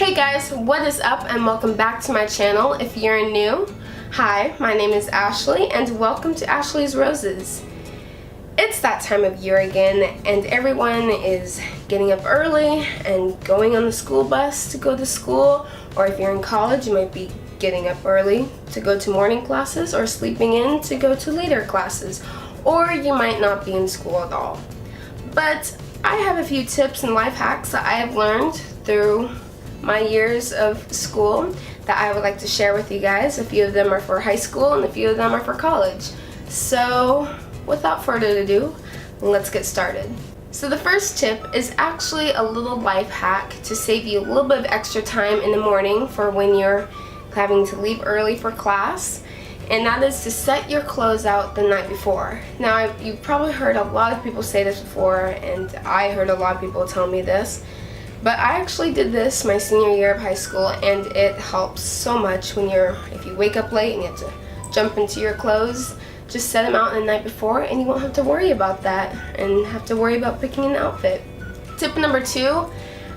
Hey guys, what is up and welcome back to my channel. If you're new, hi, my name is Ashley and welcome to Ashley's Roses. It's that time of year again and everyone is getting up early and going on the school bus to go to school, or if you're in college you might be getting up early to go to morning classes or sleeping in to go to later classes, or you might not be in school at all. But I have a few tips and life hacks that I have learned through my years of school that I would like to share with you guys. A few of them are for high school and a few of them are for college. So without further ado, let's get started. So the first tip is actually a little life hack to save you a little bit of extra time in the morning for when you're having to leave early for class, and that is to set your clothes out the night before. Now you've probably heard a lot of people say this before, and I heard a lot of people tell me this, but I actually did this my senior year of high school, and it helps so much if you wake up late and you have to jump into your clothes. Just set them out the night before and you won't have to worry about that and have to worry about picking an outfit. Tip number 2,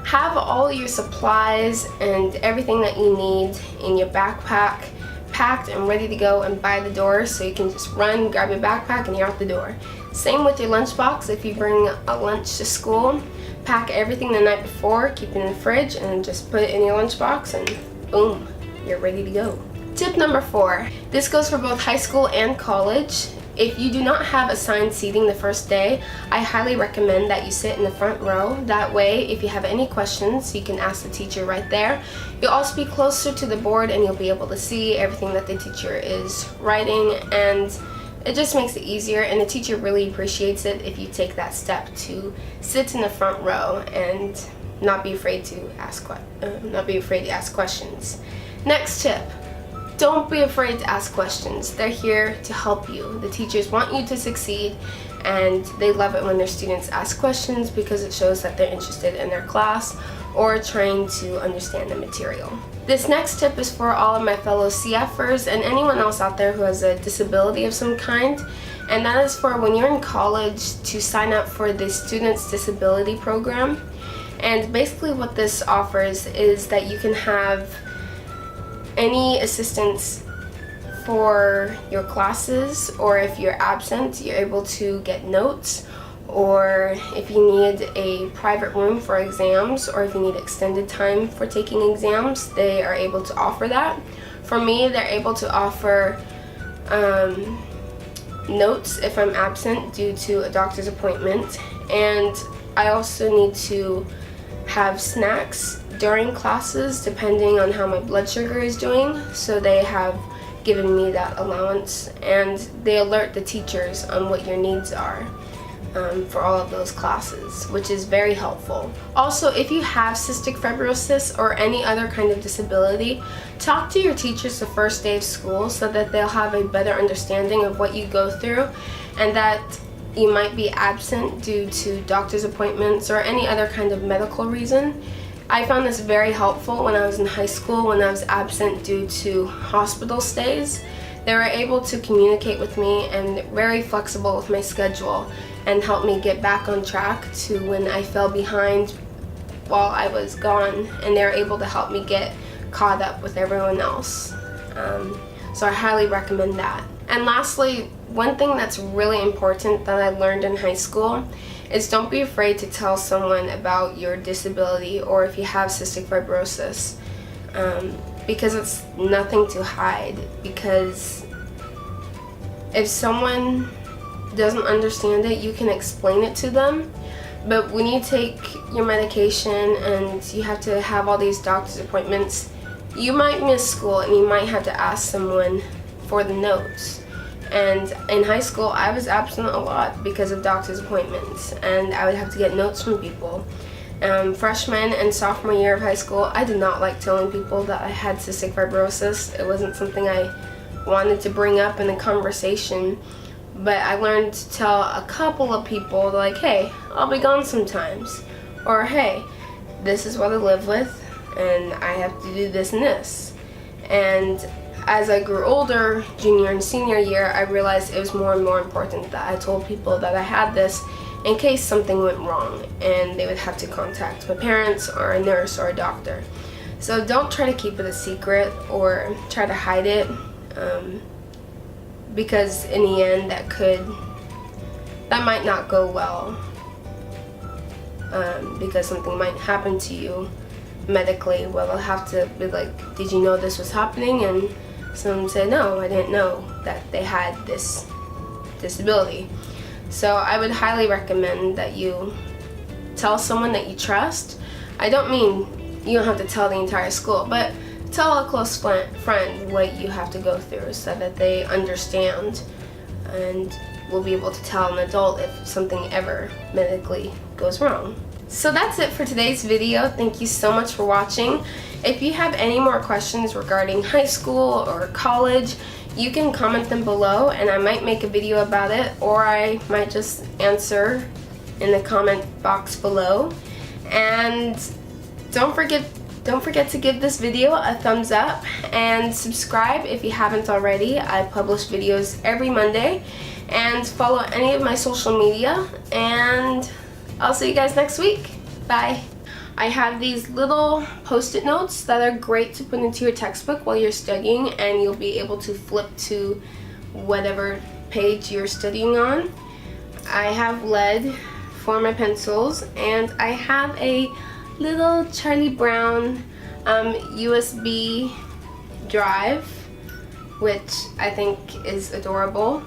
have all your supplies and everything that you need in your backpack packed and ready to go and by the door, so you can just run, grab your backpack, and you're out the door. Same with your lunchbox. If you bring a lunch to school, pack everything the night before, keep it in the fridge, and just put it in your lunchbox and boom, you're ready to go. Tip number 4, this goes for both high school and college. If you do not have assigned seating the first day, I highly recommend that you sit in the front row. That way, if you have any questions, you can ask the teacher right there. You'll also be closer to the board and you'll be able to see everything that the teacher is writing, and it just makes it easier, and the teacher really appreciates it if you take that step to sit in the front row and not be afraid to ask questions. Next tip. Don't be afraid to ask questions. They're here to help you. The teachers want you to succeed, and they love it when their students ask questions because it shows that they're interested in their class or trying to understand the material. This next tip is for all of my fellow CFers and anyone else out there who has a disability of some kind, and that is for when you're in college to sign up for the Students Disability Program. And basically what this offers is that you can have any assistance for your classes, or if you're absent, you're able to get notes, or if you need a private room for exams, or if you need extended time for taking exams, they are able to offer that. For me, they're able to offer notes if I'm absent due to a doctor's appointment, and I also need to have snacks during classes depending on how my blood sugar is doing, so they have given me that allowance, and they alert the teachers on what your needs are for all of those classes, which is very helpful. Also, if you have cystic fibrosis or any other kind of disability, talk to your teachers the first day of school so that they'll have a better understanding of what you go through, and that you might be absent due to doctor's appointments or any other kind of medical reason. I found this very helpful when I was in high school, when I was absent due to hospital stays. They were able to communicate with me and very flexible with my schedule and help me get back on track to when I fell behind while I was gone, and they were able to help me get caught up with everyone else. So I highly recommend that. And lastly, one thing that's really important that I learned in high school is don't be afraid to tell someone about your disability or if you have cystic fibrosis, because it's nothing to hide. Because if someone doesn't understand it, you can explain it to them, but when you take your medication and you have to have all these doctor's appointments, you might miss school and you might have to ask someone for the notes. And in high school, I was absent a lot because of doctor's appointments, and I would have to get notes from people. Freshman and sophomore year of high school, I did not like telling people that I had cystic fibrosis. It wasn't something I wanted to bring up in a conversation, but I learned to tell a couple of people, like, hey, I'll be gone sometimes, or hey, this is what I live with, and I have to do this and this. And as I grew older, junior and senior year, I realized it was more and more important that I told people that I had this in case something went wrong and they would have to contact my parents or a nurse or a doctor. So don't try to keep it a secret or try to hide it, because in the end that might not go well, because something might happen to you medically. Well, they'll have to be like, did you know this was happening? And someone say, no, I didn't know that they had this disability. So I would highly recommend that you tell someone that you trust. I don't mean you don't have to tell the entire school, but tell a close friend what you have to go through so that they understand and will be able to tell an adult if something ever medically goes wrong. So that's it for today's video. Thank you so much for watching. If you have any more questions regarding high school or college, you can comment them below and I might make a video about it, or I might just answer in the comment box below. And don't forget to give this video a thumbs up and subscribe if you haven't already. I publish videos every Monday, and follow any of my social media, and I'll see you guys next week. Bye. I have these little post-it notes that are great to put into your textbook while you're studying, and you'll be able to flip to whatever page you're studying on. I have lead for my pencils, and I have a little Charlie Brown USB drive, which I think is adorable.